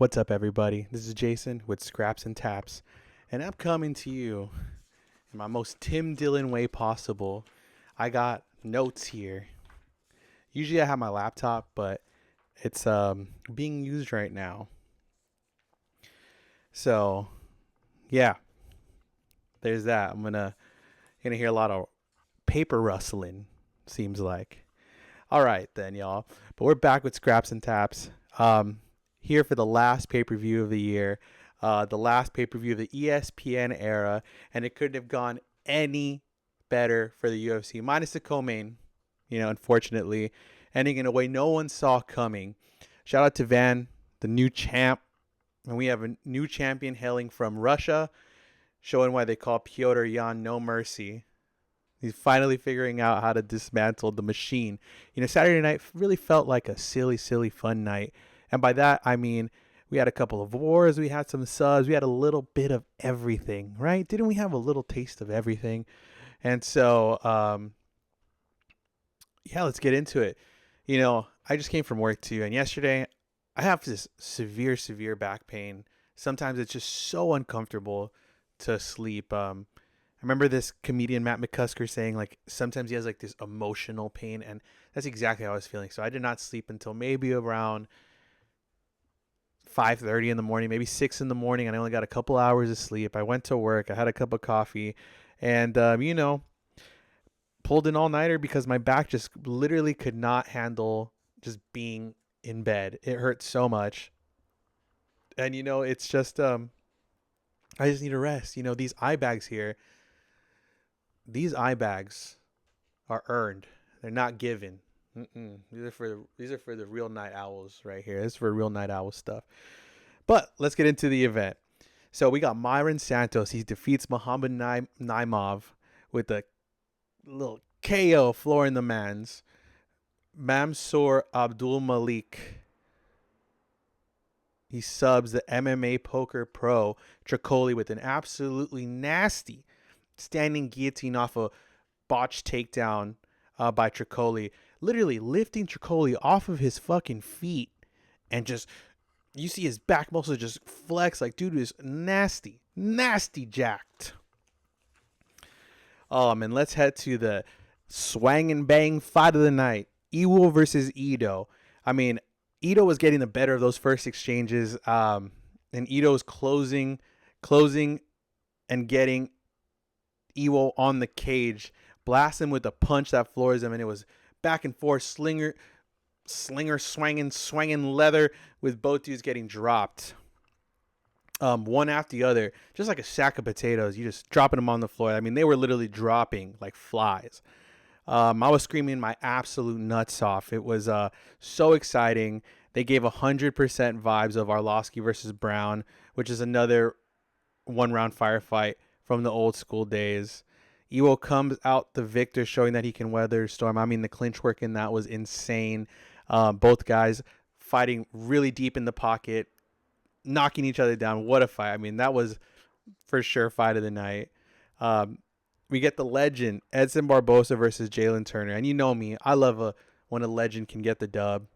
What's up, everybody? This is Jason with Scraps and Taps, and I'm coming to you in my most Tim Dillon way possible. I got notes here. Usually I have my laptop, but it's being used right now. So, yeah, there's that. I'm gonna hear a lot of paper rustling, seems like. All right, then, y'all. But we're back with Scraps and Taps. Here for the last pay per view of the year, the last pay per view of the ESPN era, and it couldn't have gone any better for the UFC, minus the co-main, unfortunately, ending in a way no one saw coming. Shout out to Van, the new champ, and we have a new champion hailing from Russia, showing why they call Pyotr Yan No Mercy. He's finally figuring out how to dismantle the machine. Saturday night really felt like a silly, silly fun night. And by that, I mean, we had a couple of wars, we had some subs, we had a little bit of everything, right? Didn't we have a little taste of everything? And so, yeah, let's get into it. I just came from work too. And yesterday, I have this severe, severe back pain. Sometimes it's just so uncomfortable to sleep. I remember this comedian Matt McCusker saying like sometimes he has like this emotional pain, and that's exactly how I was feeling. So I did not sleep until maybe around 5:30 in the morning, maybe 6 in the morning, and I only got a couple hours of sleep. I went to work, I had a cup of coffee, and pulled an all nighter because my back just literally could not handle just being in bed. It hurt so much, and it's just I just need a rest. These eye bags here. These eye bags are earned. They're not given. These are for the real night owls right here. This is for real night owl stuff. But let's get into the event. So we got Myron Santos. He defeats Muhammad Naimov with a little KO flooring the man's. Mamsour Abdul Malik. He subs the MMA poker pro Tricoli with an absolutely nasty standing guillotine off a botched takedown by Tricoli. Literally lifting Tricoli off of his fucking feet, and just you see his back muscles just flex. Like, dude is nasty, nasty jacked. And let's head to the swang and bang fight of the night. Iwo versus Ito. I mean, Ito was getting the better of those first exchanges. And Ito's closing and getting Iwo on the cage, blast him with a punch that floors him, and it was back and forth, slinger, swanging leather, with both dudes getting dropped, one after the other, just like a sack of potatoes. You just dropping them on the floor. I mean, they were literally dropping like flies. I was screaming my absolute nuts off. It was so exciting. They gave 100% vibes of Arlovsky versus Brown, which is another one-round firefight from the old school days. Iwo comes out the victor, showing that he can weather a storm. I mean, the clinch work in that was insane. Both guys fighting really deep in the pocket, knocking each other down. What a fight. I mean, that was for sure fight of the night. We get the legend, Edson Barbosa versus Jalen Turner. And you know me, I love when a legend can get the dub.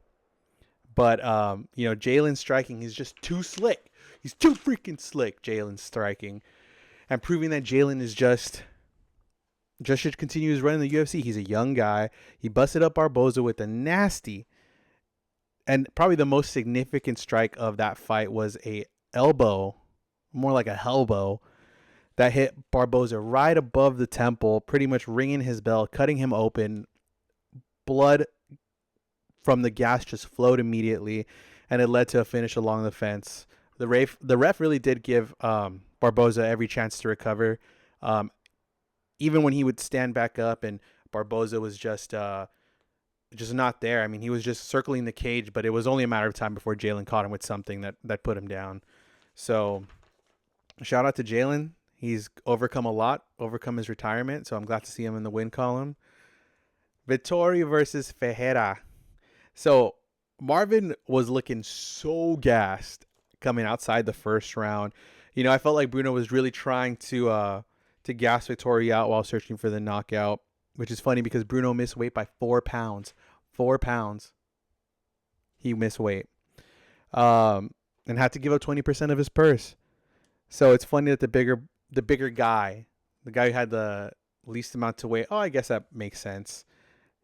But, Jalen striking, he's just too slick. He's too freaking slick, Jalen striking. And proving that Jalen is just should continue his run in the UFC. He's a young guy. He busted up Barboza with a nasty, and probably the most significant strike of that fight was a elbow, more like a hellbow, that hit Barboza right above the temple, pretty much ringing his bell, cutting him open. Blood from the gas just flowed immediately, and it led to a finish along the fence. The ref really did give Barboza every chance to recover. Even when he would stand back up and Barboza was just not there. I mean, he was just circling the cage, but it was only a matter of time before Jalen caught him with something that put him down. So shout out to Jalen. He's overcome a lot, overcome his retirement, so I'm glad to see him in the win column. Vittori versus Ferreira. So Marvin was looking so gassed coming outside the first round. I felt like Bruno was really trying to gas Vittori out while searching for the knockout, which is funny because Bruno missed weight by 4 pounds. 4 pounds. He missed weight. and had to give up 20% of his purse. So it's funny that the bigger guy, the guy who had the least amount to weigh, oh, I guess that makes sense.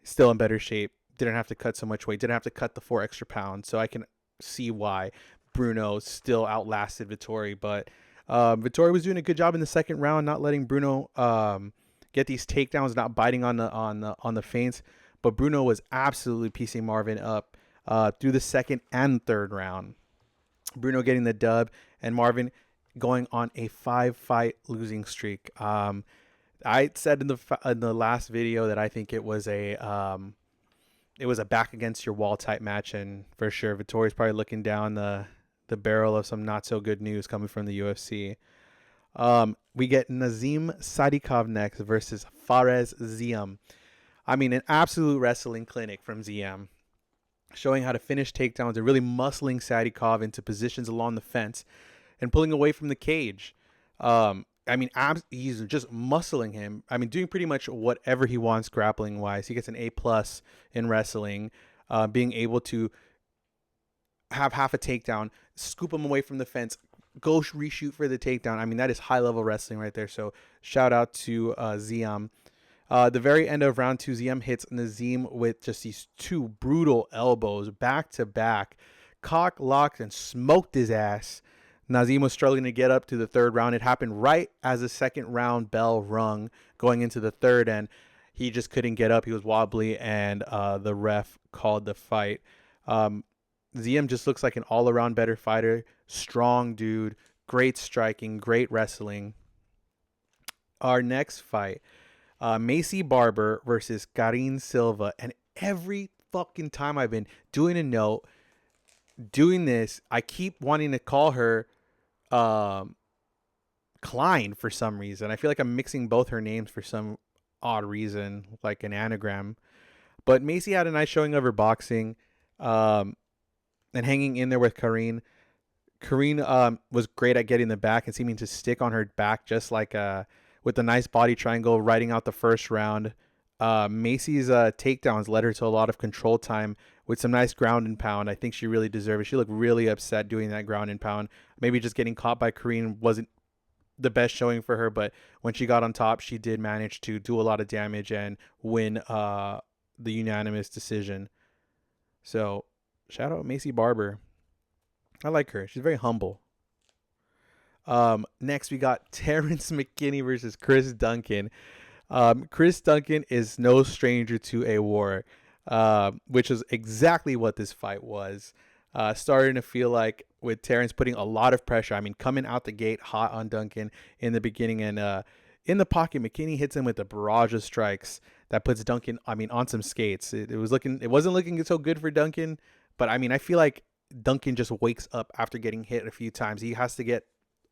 Still in better shape. Didn't have to cut so much weight. Didn't have to cut the 4 extra pounds. So I can see why Bruno still outlasted Vettori. But Vettori was doing a good job in the second round, not letting Bruno get these takedowns, not biting on the feints. But Bruno was absolutely piecing Marvin up through the second and third round. Bruno getting the dub, and Marvin going on a 5-fight losing streak. I said in the last video that I think it was a back against your wall type match, and for sure Vittori's probably looking down the barrel of some not so good news coming from the UFC. We get Nazim Sadikov next versus Fares Ziam. I mean, an absolute wrestling clinic from Ziam, showing how to finish takedowns and really muscling Sadikov into positions along the fence and pulling away from the cage. I mean, he's just muscling him. I mean, doing pretty much whatever he wants grappling wise. He gets an A+ in wrestling, being able to have half a takedown, scoop him away from the fence, go reshoot for the takedown. I mean, that is high level wrestling right there. So shout out to Ziam. The very end of round 2, Ziam hits Nazim with just these 2 brutal elbows back to back, cock locked and smoked his ass. Nazim was struggling to get up to the third round. It happened right as the second round bell rung going into the third, and he just couldn't get up. He was wobbly, and the ref called the fight. Ziam just looks like an all-around better fighter, strong dude, great striking, great wrestling. Our next fight, Macy Barber versus Karine Silva. And every fucking time I've been doing a note, doing this, I keep wanting to call her Klein for some reason. I feel like I'm mixing both her names for some odd reason, like an anagram. But Macy had a nice showing of her boxing, and hanging in there with Karine. Karine was great at getting the back and seeming to stick on her back, just like with a nice body triangle, riding out the first round. Macy's takedowns led her to a lot of control time with some nice ground and pound. I think she really deserved it. She looked really upset doing that ground and pound. Maybe just getting caught by Karine wasn't the best showing for her, but when she got on top, she did manage to do a lot of damage and win the unanimous decision. So shout out Macy Barber. I like her. She's very humble. Next, we got Terrence McKinney versus Chris Duncan. Chris Duncan is no stranger to a war, which is exactly what this fight was. Starting to feel like with Terrence putting a lot of pressure. I mean, coming out the gate hot on Duncan in the beginning, and in the pocket, McKinney hits him with a barrage of strikes that puts Duncan, I mean, on some skates. It wasn't looking so good for Duncan, but I mean, I feel like Duncan just wakes up after getting hit a few times. He has to get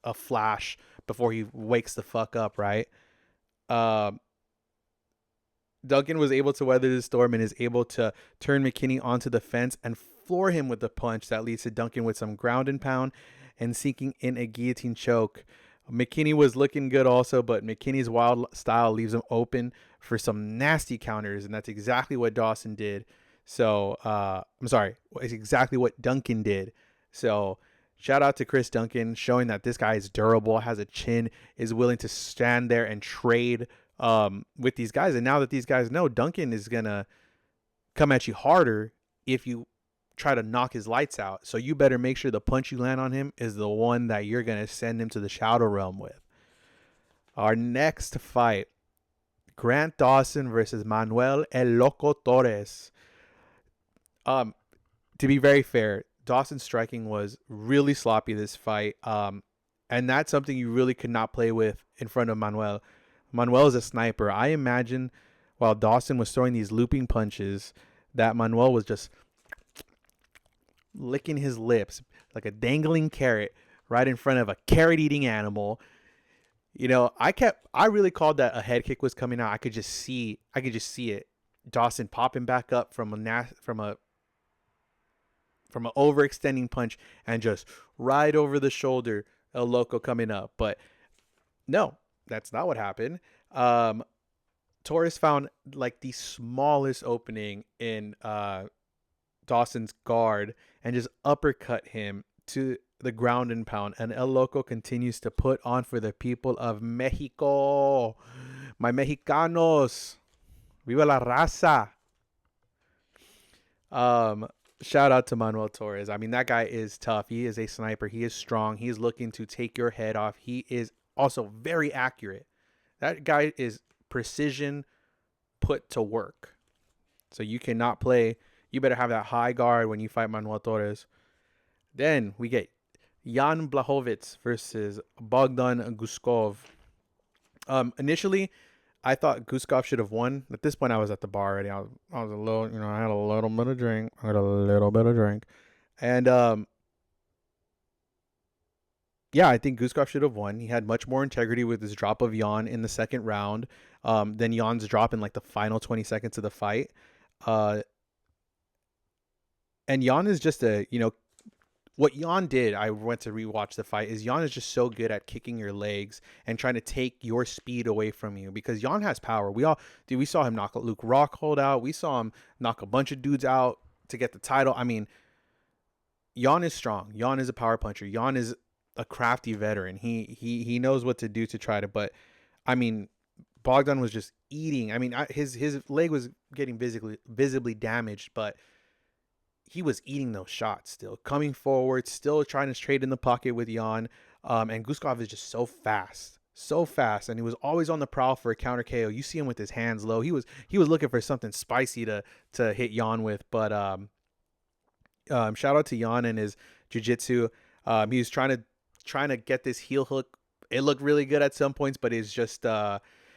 a flash before he wakes the fuck up, right? Duncan was able to weather the storm and is able to turn McKinney onto the fence and floor him with a punch that leads to Duncan with some ground and pound and sinking in a guillotine choke. McKinney was looking good also, but McKinney's wild style leaves him open for some nasty counters, and that's exactly what Dawson did. So, I'm sorry, it's exactly what Duncan did. So, shout out to Chris Duncan, showing that this guy is durable, has a chin, is willing to stand there and trade with these guys. And now that these guys know Duncan is going to come at you harder if you try to knock his lights out. So you better make sure the punch you land on him is the one that you're going to send him to the Shadow Realm with. Our next fight, Grant Dawson versus Manuel El Loco Torres. To be very fair, Dawson's striking was really sloppy this fight. And that's something you really could not play with in front of Manuel. Manuel is a sniper. I imagine while Dawson was throwing these looping punches that Manuel was just licking his lips like a dangling carrot right in front of a carrot-eating animal. You know, I really called that a head kick was coming out. I could just see it. Dawson popping back up from a overextending punch and just right over the shoulder, El Loco coming up. But no, that's not what happened. Torres found like the smallest opening in Dawson's guard and just uppercut him to the ground and pound, and El Loco continues to put on for the people of Mexico. My Mexicanos. Viva la raza. Um, Shout out to Manuel Torres. I mean, that guy is tough. He is a sniper. He is strong. He's looking to take your head off. He is also very accurate. That guy is precision put to work. So you cannot play. You better have that high guard when you fight Manuel Torres. Then we get Jan Blachowicz versus Bogdan Guskov. Initially, I thought Guskov should have won. At this point, I was at the bar already. I was a little, I had a little bit of drink. And yeah, I think Guskov should have won. He had much more integrity with his drop of Jan in the second round than Jan's drop in like the final 20 seconds of the fight. And Jan is just what Jan did, I went to rewatch the fight, is Jan is just so good at kicking your legs and trying to take your speed away from you, because Jan has power. We saw him knock Luke Rockhold out. We saw him knock a bunch of dudes out to get the title. I mean, Jan is strong. Jan is a power puncher. Jan is a crafty veteran. He knows what to do to try to, but I mean, Bogdan was just eating. I mean, his leg was getting visibly damaged, but he was eating those shots still, coming forward, still trying to trade in the pocket with Jan. And Guskov is just so fast, and he was always on the prowl for a counter KO. You see him with his hands low. He was looking for something spicy to hit Jan with. But shout out to Jan and his jiu-jitsu. He was trying to get this heel hook. It looked really good at some points, but it's just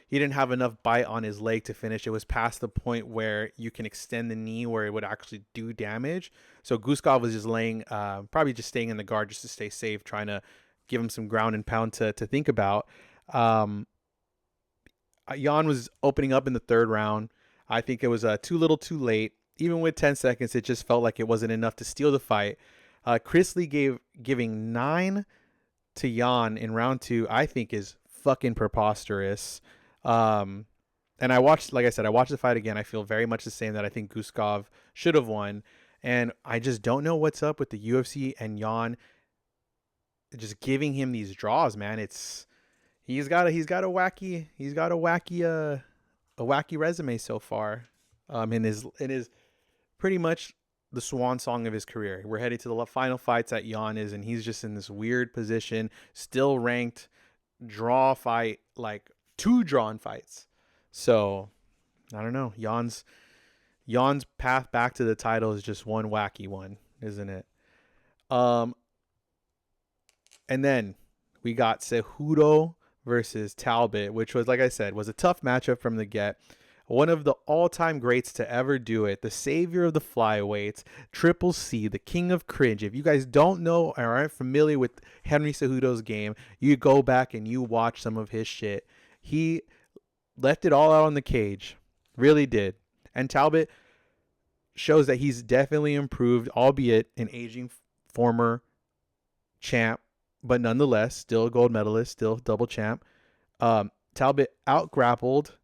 he didn't have enough bite on his leg to finish. It was past the point where you can extend the knee where it would actually do damage. So Guskov was just laying, probably just staying in the guard just to stay safe, trying to give him some ground and pound to think about. Jan was opening up in the third round. I think it was too little too late. Even with 10 seconds, it just felt like it wasn't enough to steal the fight. Chris Lee giving 9 to Jan in round 2, I think is fucking preposterous. And I watched the fight again. I feel very much the same, that I think Guskov should have won. And I just don't know what's up with the UFC and Jan just giving him these draws, man. He's got a wacky resume so far. In his pretty much the swan song of his career. We're heading to the final fights that Jan is, and he's just in this weird position, still ranked, draw fight, like 2 drawn fights. So I don't know. Jan's path back to the title is just one wacky one, isn't it? And then we got Cejudo versus Talbot, which was, like I said, was a tough matchup from the get. One of the all-time greats to ever do it, the savior of the flyweights, Triple C, the king of cringe. If you guys don't know or aren't familiar with Henry Cejudo's game, you go back and you watch some of his shit. He left it all out on the cage, really did. And Talbot shows that he's definitely improved, albeit an aging former champ, but nonetheless still a gold medalist, still double champ. Talbot out-grappled,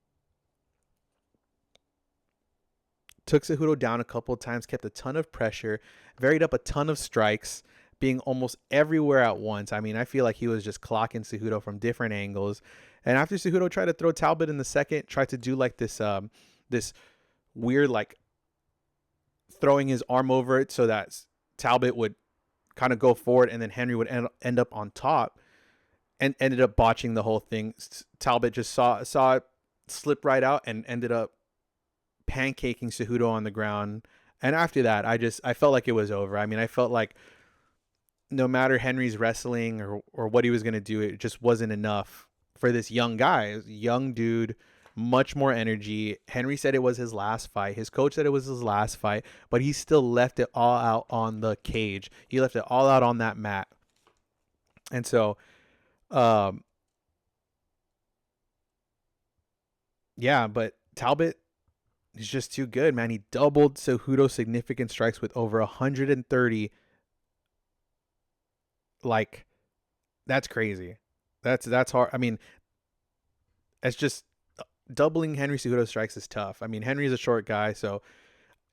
took Cejudo down a couple of times, kept a ton of pressure, varied up a ton of strikes, being almost everywhere at once. I mean, I feel like he was just clocking Cejudo from different angles. And after Cejudo tried to throw Talbot in the second, tried to do like this weird, like, throwing his arm over it so that Talbot would kind of go forward and then Henry would end up on top, and ended up botching the whole thing. Talbot just saw it slip right out and ended up pancaking Cejudo on the ground. And after that, I felt like it was over. I mean, I felt like no matter Henry's wrestling or what he was going to do, it just wasn't enough for this young guy, young dude, much more energy. Henry said it was his last fight. His coach said it was his last fight, but he still left it all out on the cage. He left it all out on that mat. And so, yeah, but Talbot is just too good, man. He doubled Cejudo's significant strikes with over 130. Like, that's crazy. That's hard. I mean, it's just doubling Henry Cejudo's strikes is tough. I mean, Henry's a short guy, so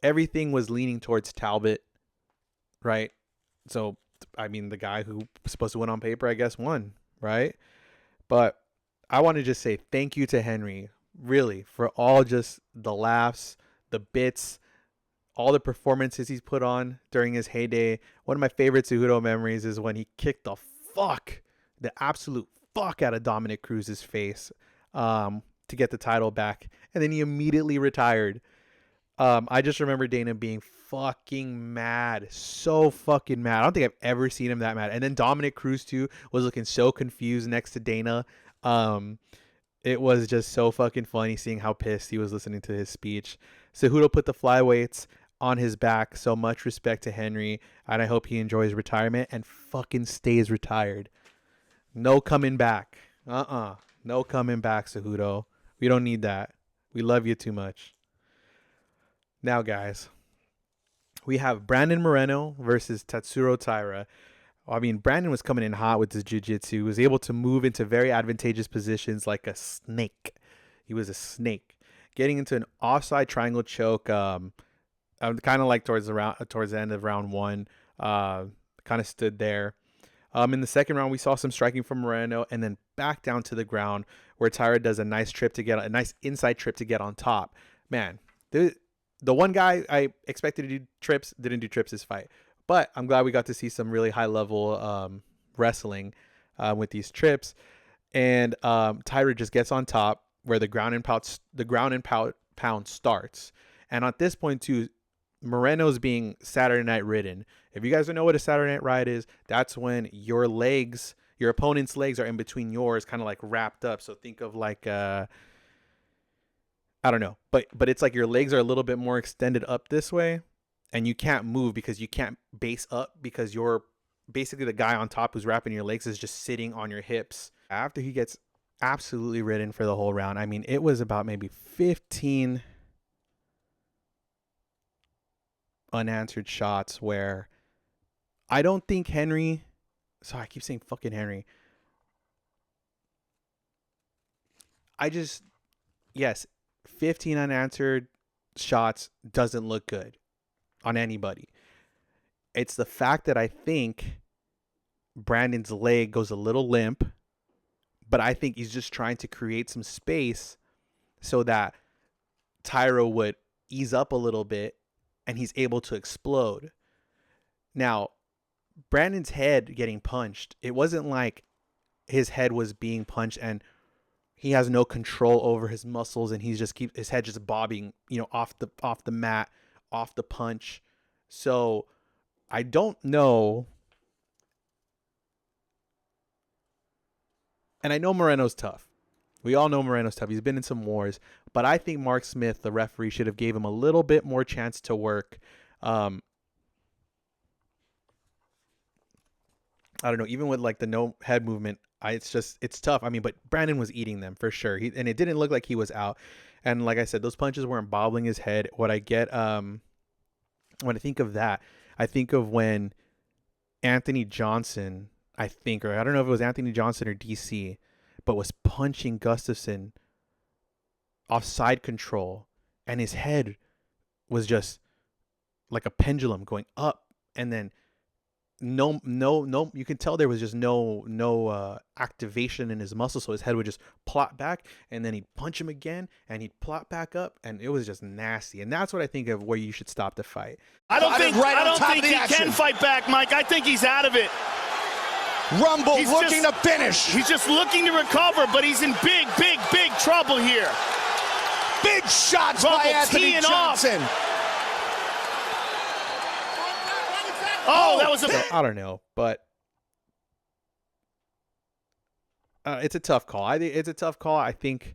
everything was leaning towards Talbot, right? So I mean, the guy who was supposed to win on paper, I guess, won, right? But I want to just say thank you to Henry, really, for all just the laughs, the bits, all the performances he's put on during his heyday. One of my favorite Cejudo memories is when he kicked the absolute fuck out of Dominic Cruz's face to get the title back. And then he immediately retired. I just remember Dana being fucking mad. So fucking mad. I don't think I've ever seen him that mad. And then Dominic Cruz, too, was looking so confused next to Dana. It was just so fucking funny seeing how pissed he was listening to his speech. Cejudo put the flyweights on his back. So much respect to Henry. And I hope he enjoys retirement and fucking stays retired. No coming back. No coming back, Cejudo. We don't need that. We love you too much. Now, guys, we have Brandon Moreno versus Tatsuro Taira. I mean, Brandon was coming in hot with his jiu-jitsu. He was able to move into very advantageous positions like a snake. He was a snake. Getting into an offside triangle choke, kind of like towards the end of round one, kind of stood there. In the second round, we saw some striking from Moreno, and then back down to the ground where Taira does a nice inside trip to get on top. Man, the one guy I expected to do trips didn't do trips this fight. But I'm glad we got to see some really high-level wrestling with these trips. And Taira just gets on top where the ground and pound starts. And at this point, too, Moreno's being Saturday night ridden. If you guys don't know what a Saturday night ride is, that's when your opponent's legs are in between yours, kind of like wrapped up. So think of like I don't know, but it's like your legs are a little bit more extended up this way, and you can't move because you can't base up because you're basically the guy on top who's wrapping your legs is just sitting on your hips. After he gets absolutely ridden for the whole round, I mean, it was about maybe 15 unanswered shots where I don't think Henry. Sorry, I keep saying fucking Henry. Yes, 15 unanswered shots doesn't look good on anybody. It's the fact that I think Brandon's leg goes a little limp, but I think he's just trying to create some space so that Taira would ease up a little bit and he's able to explode. Now, Brandon's head getting punched, it wasn't like his head was being punched and he has no control over his muscles and his head just bobbing, off the mat, off the punch. So I don't know. And I know Moreno's tough. We all know Moreno's tough. He's been in some wars, but I think Mark Smith, the referee, should have gave him a little bit more chance to work. I don't know, even with like the no head movement, it's tough. I mean, but Brandon was eating them for sure. And it didn't look like he was out. And like I said, those punches weren't bobbling his head. What I get, when I think of that, I think of when Anthony Johnson, or I don't know if it was Anthony Johnson or DC, but was punching Gustafsson off side control, and his head was just like a pendulum going up, and then no, you can tell there was just no activation in his muscle, so his head would just plop back, and then he'd punch him again, and he'd plop back up, and it was just nasty. And that's what I think of where you should stop the fight. I don't think he can fight back, Mike. I think he's out of it. Rumble looking to finish. He's just looking to recover, but he's in big trouble here. Big shots Rumble by Anthony Johnson. Oh, that was I don't know, but it's a tough call. I think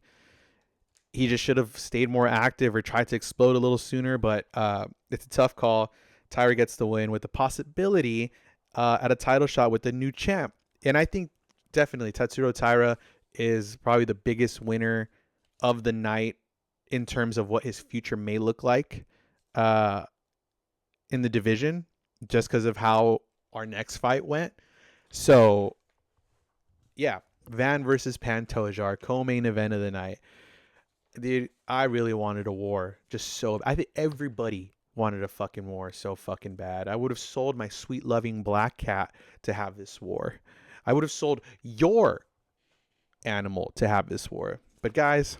he just should have stayed more active or tried to explode a little sooner, but it's a tough call. Taira gets the win with the possibility at a title shot with the new champ. And I think definitely Tatsuro Taira is probably the biggest winner of the night in terms of what his future may look like in the division, just because of how our next fight went. So, yeah, Van versus Pantoja, co-main event of the night. Dude, I really wanted a war. I think everybody wanted a fucking war so fucking bad. I would have sold my sweet loving black cat to have this war. I would have sold your animal to have this war. But guys,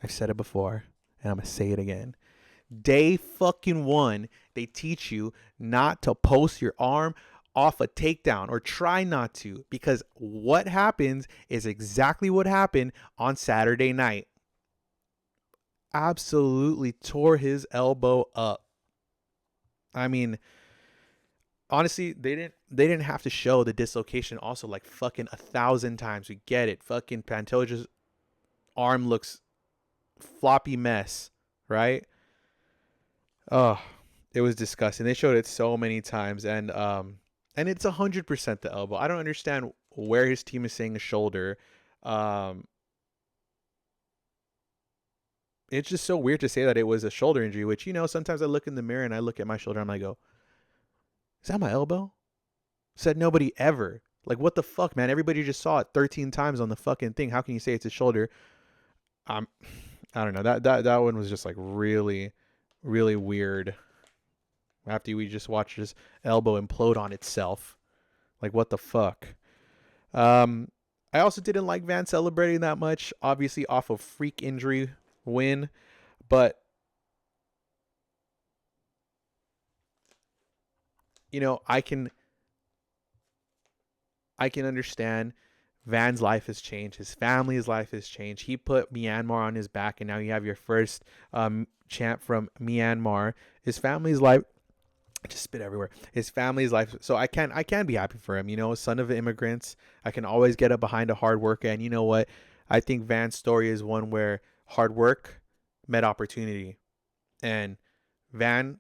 I've said it before and I'm going to say it again. Day fucking 1, they teach you not to post your arm off a takedown, or try not to, because what happens is exactly what happened on Saturday night. Absolutely tore his elbow up. I mean, honestly, they didn't have to show the dislocation also like fucking 1,000 times. We get it. Fucking Pantoja's arm looks floppy mess, right? Oh, it was disgusting. They showed it so many times, and it's 100% the elbow. I don't understand where his team is saying a shoulder. It's just so weird to say that it was a shoulder injury, which, you know, sometimes I look in the mirror and I look at my shoulder and I go, is that my elbow? Said nobody ever. Like, what the fuck, man? Everybody just saw it 13 times on the fucking thing. How can you say it's a shoulder? I don't know. That one was just like really, really weird. After we just watched his elbow implode on itself. Like, what the fuck? I also didn't like Van celebrating that much. Obviously off of freak injury win. But, you know, I can understand Van's life has changed. His family's life has changed. He put Myanmar on his back, and now you have your first champ from Myanmar. His family's life, I just spit everywhere. His family's life. So I can be happy for him. You know, son of immigrants. I can always get up behind a hard worker. And you know what? I think Van's story is one where hard work met opportunity, and Van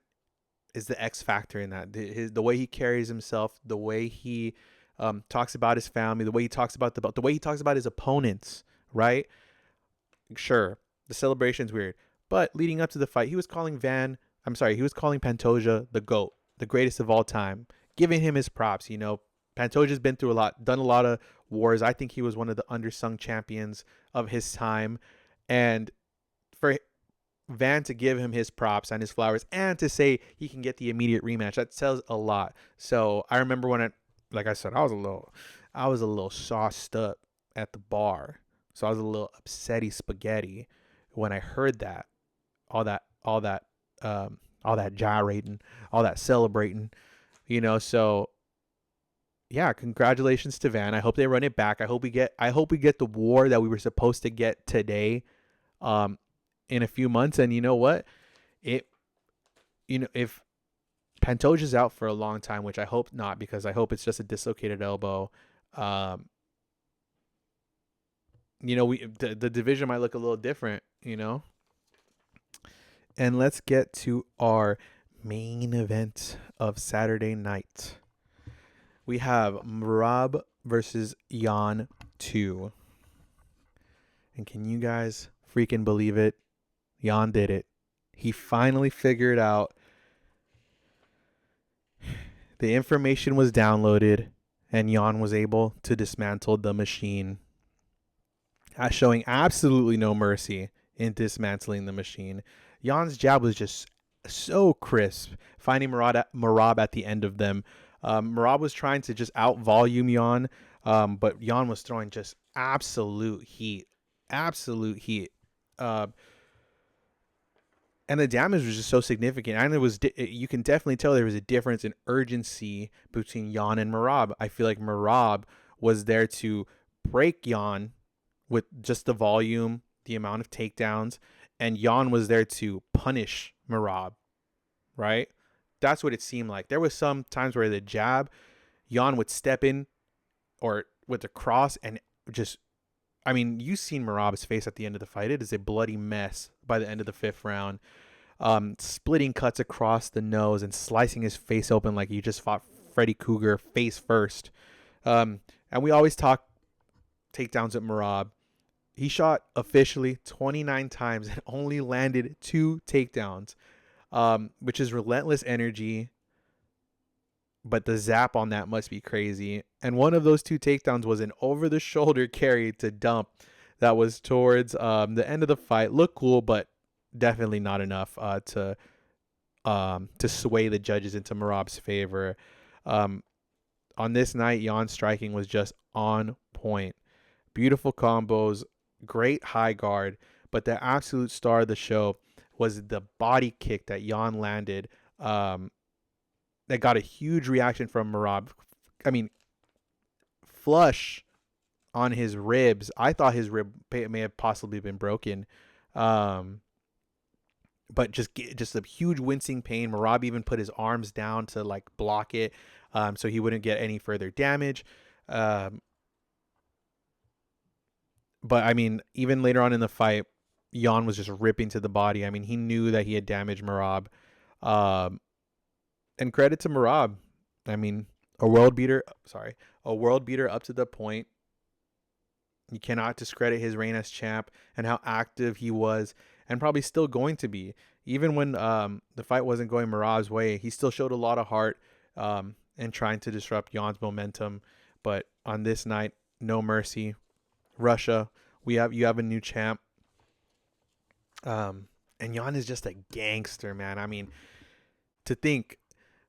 is the X factor in that. The way he carries himself, the way he talks about his family, the way he talks about the way he talks about his opponents, right? Sure, the celebration's weird, but leading up to the fight, he was calling Pantoja the GOAT, the greatest of all time, giving him his props. You know, Pantoja's been through a lot, done a lot of wars. I think he was one of the undersung champions of his time, and for Van to give him his props and his flowers and to say he can get the immediate rematch, that says a lot. So I remember when like I said, I was a little sauced up at the bar. So I was a little upsetty spaghetti when I heard that, all that gyrating, all that celebrating, you know. So yeah, congratulations to Van. I hope they run it back. I hope we get the war that we were supposed to get today, in a few months. And you know what? If Pantoja's out for a long time, which I hope not, because I hope it's just a dislocated elbow, you know, the division might look a little different, you know. And let's get to our main event of Saturday night. We have Merab versus Jan 2. And can you guys freaking believe it? Jan did it. He finally figured out. The information was downloaded, and Jan was able to dismantle the machine, showing absolutely no mercy in dismantling the machine. Jan's jab was just so crisp, finding Merab at the end of them. Merab was trying to just out-volume Jan, but Jan was throwing just absolute heat. And the damage was just so significant. And you can definitely tell there was a difference in urgency between Jan and Merab. I feel like Merab was there to break Jan with just the volume, the amount of takedowns, and Jan was there to punish Merab, right? That's what it seemed like. There was some times where the jab, Jan would step in or with the cross and just, I mean, you've seen Merab's face at the end of the fight. It is a bloody mess by the end of the 5th round. Splitting cuts across the nose and slicing his face open like he just fought Freddy Krueger face first. And we always talk takedowns at Merab. He shot officially 29 times and only landed 2 takedowns, which is relentless energy. But the zap on that must be crazy. And one of those 2 takedowns was an over-the-shoulder carry to dump that was towards the end of the fight. Looked cool, but definitely not enough to to sway the judges into Merab's favor. On this night, Jan's striking was just on point. Beautiful combos, great high guard, but the absolute star of the show was the body kick that Jan landed. That got a huge reaction from Merab. I mean, flush on his ribs. I thought his rib may have possibly been broken. But just a huge wincing pain. Merab even put his arms down to like block it, so he wouldn't get any further damage. But I mean, even later on in the fight, Jan was just ripping to the body. I mean, he knew that he had damaged Merab. And credit to Merab. I mean, a world beater up to the point. You cannot discredit his reign as champ and how active he was, and probably still going to be. Even when the fight wasn't going Merab's way, he still showed a lot of heart in trying to disrupt Jan's momentum. But on this night, no mercy. Russia, you have a new champ. And Jan is just a gangster, man. I mean, to think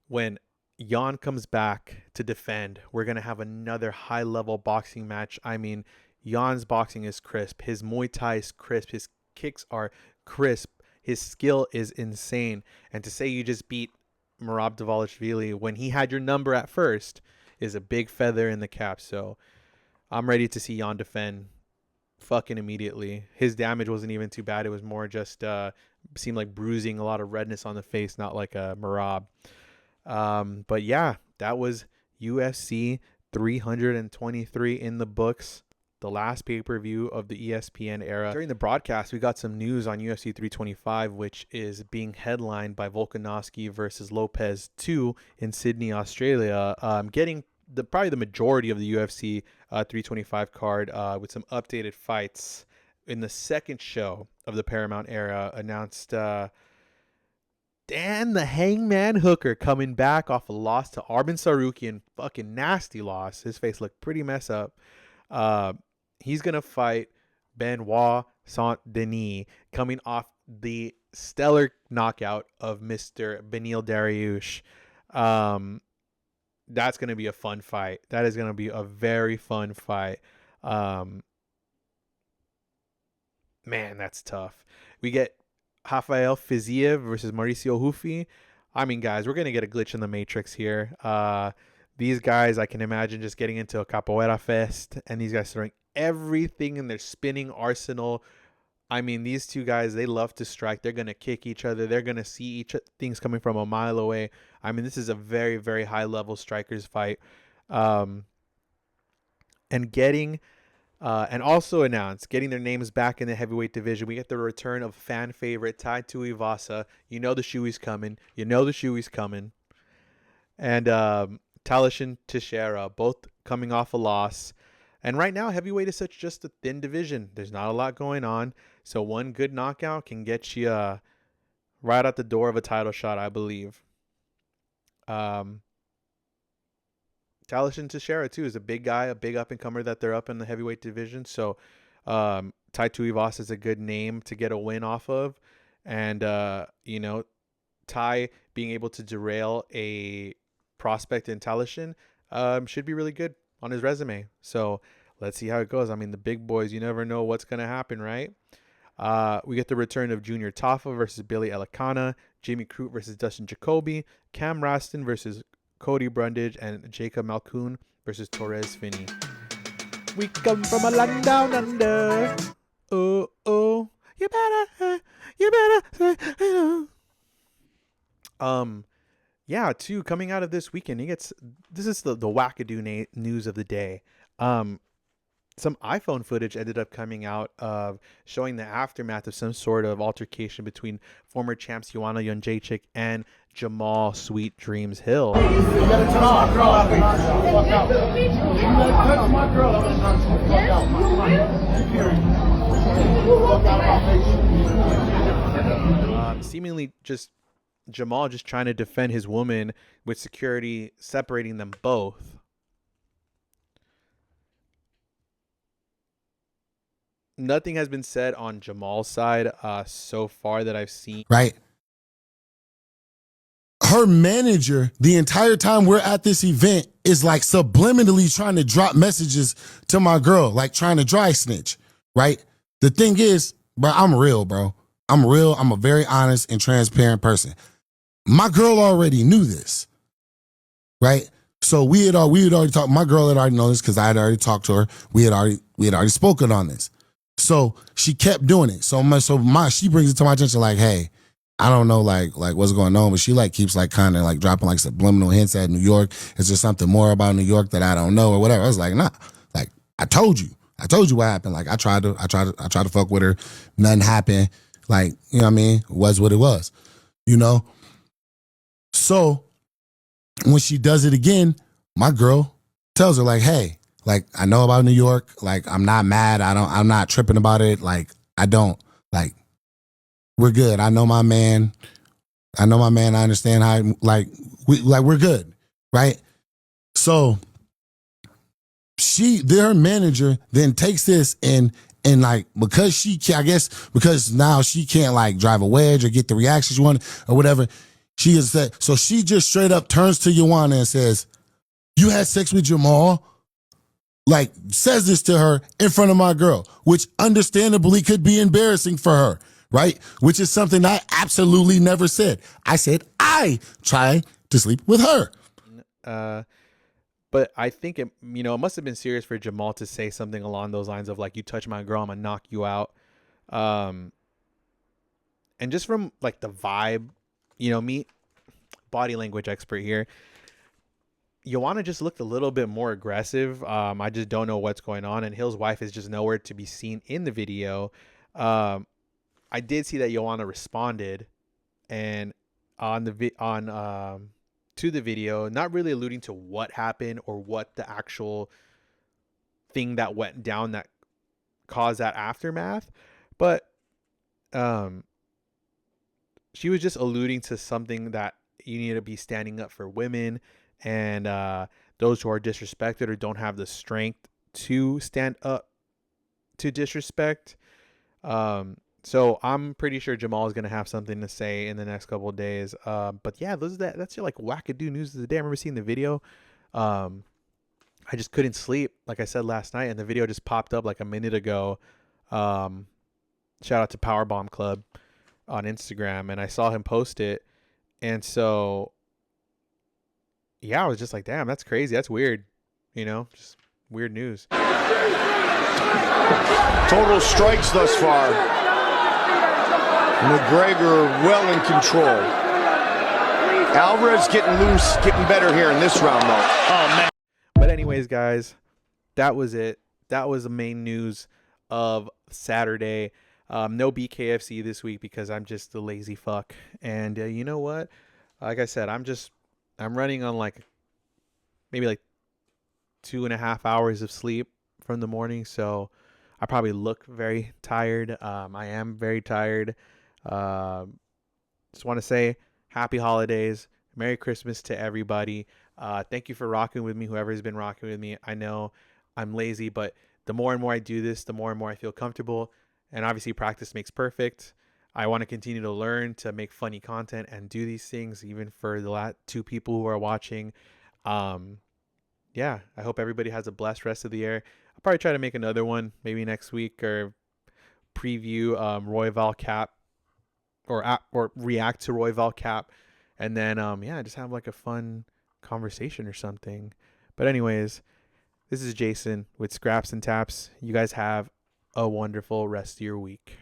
when Jan comes back to defend, we're going to have another high-level boxing match. I mean, Jan's boxing is crisp. His Muay Thai is crisp. His kicks are crisp. His skill is insane. And to say you just beat Merab Dvalishvili when he had your number at first is a big feather in the cap. So I'm ready to see Jan defend fucking immediately. His damage wasn't even too bad. It was more just seemed like bruising, a lot of redness on the face, not like a Merab. But yeah, that was UFC 323 in the books, the last pay-per-view of the ESPN era. During the broadcast, we got some news on UFC 325, which is being headlined by Volkanovski versus Lopez 2 in Sydney, Australia. Getting probably the majority of the UFC 325 card with some updated fights. In the second show of the Paramount era, announced Dan the Hangman Hooker coming back off a loss to Arman Sarukian. Fucking nasty loss. His face looked pretty mess up. He's going to fight Benoit Saint-Denis, coming off the stellar knockout of Mr. Beneil Dariush. That's going to be a fun fight. That is going to be a very fun fight. Man, that's tough. We get Rafael Fiziev versus Mauricio Hufi. I mean, guys, we're going to get a glitch in the matrix here. These guys, I can imagine just getting into a capoeira fest, and these guys throwing everything in their spinning arsenal. I mean, these two guys, they love to strike. They're going to kick each other. They're going to see things coming from a mile away. I mean, this is a very, very high-level strikers fight. And also announced, getting their names back in the heavyweight division, we get the return of fan favorite Tai Tuivasa. You know the shoey's coming. And Talashin Teixeira, both coming off a loss. And right now, heavyweight is just a thin division. There's not a lot going on. So one good knockout can get you right out the door of a title shot, I believe. Talashin Teixeira, too, is a big guy, a big up-and-comer that they're up in the heavyweight division. So Tai Tuivasa is a good name to get a win off of. And, Tai being able to derail a prospect in Talashin should be really good on his resume. So let's see how it goes. I mean, the big boys, you never know what's going to happen, right? We get the return of Junior Tafa versus Billy Elikana, Jimmy Crute versus Dustin Jacoby, Cam Raston versus Cody Brundage, and Jacob Malkoon versus Torres Finney. We come from a land down under. Oh, you better. Yeah, too, coming out of this weekend, this is the wackadoo news of the day. Some iPhone footage ended up coming out of showing the aftermath of some sort of altercation between former champs Joanna Jędrzejczyk and Jamal Sweet Dreams Hill. Seemingly just Jamal just trying to defend his woman with security separating them both. Nothing has been said on Jamal's side so far that I've seen. Right. her manager, the entire time we're at this event, is like subliminally trying to drop messages to my girl, like trying to dry snitch, right? The thing is, bro, I'm real, bro. I'm real. I'm a very honest and transparent person. My girl already knew this, right? So we had already talked. My girl had already known this because I had already talked to her. We had already spoken on this. So she kept doing it. She brings it to my attention like, hey, I don't know like what's going on, but she like keeps like kind of like dropping like subliminal hints at New York. Is there something more about New York that I don't know or whatever? I was like, nah. Like I told you what happened. Like I tried to fuck with her. Nothing happened. Like, you know what I mean? It was what it was. You know? So when she does it again, my girl tells her like, hey, like I know about New York. Like I'm not mad. I'm not tripping about it. Like I don't like. We're good. I know my man. I understand how we're good, right? So their manager then takes this and like because now she can't like drive a wedge or get the reaction she wanted or whatever. She is that. So she just straight up turns to Joanna and says, "You had sex with Jamal?" Like says this to her in front of my girl, which understandably could be embarrassing for her. Right? Which is something I absolutely never said. I said I try to sleep with her. But I think it must have been serious for Jamal to say something along those lines of like, you touch my girl, I'm gonna knock you out. And just from like the vibe, me, body language expert here, Joanna just looked a little bit more aggressive. I just don't know what's going on. And Hill's wife is just nowhere to be seen in the video. I did see that Joanna responded and to the video, not really alluding to what happened or what the actual thing that went down that caused that aftermath, but she was just alluding to something that you need to be standing up for women and those who are disrespected or don't have the strength to stand up to disrespect. So I'm pretty sure Jamal is going to have something to say in the next couple of days. But yeah, that's your like wackadoo news of the day. I remember seeing the video. I just couldn't sleep, like I said last night, and the video just popped up like a minute ago. Shout out to Powerbomb Club on Instagram, and I saw him post it. And so, yeah, I was just like, damn, that's crazy. That's weird. Just weird news. Total strikes thus far. McGregor well in control. Alvarez getting loose, getting better here in this round, though. Oh, man. But anyways, guys, that was it. That was the main news of Saturday. No BKFC this week because I'm just a lazy fuck. And you know what? Like I said, I'm running on maybe 2.5 hours of sleep from the morning. So I probably look very tired. I am very tired. Just want to say happy holidays, Merry Christmas to everybody. Thank you for rocking with me, whoever has been rocking with me. I know I'm lazy, but the more and more I do this, the more and more I feel comfortable, and obviously practice makes perfect. I want to continue to learn to make funny content and do these things even for the 2 people who are watching. Yeah, I hope everybody has a blessed rest of the year. I'll probably try to make another one maybe next week or preview Royval Cap or react to Royval Cap, and then just have like a fun conversation or something. But anyways, this is Jason with Scraps and Taps. You guys have a wonderful rest of your week.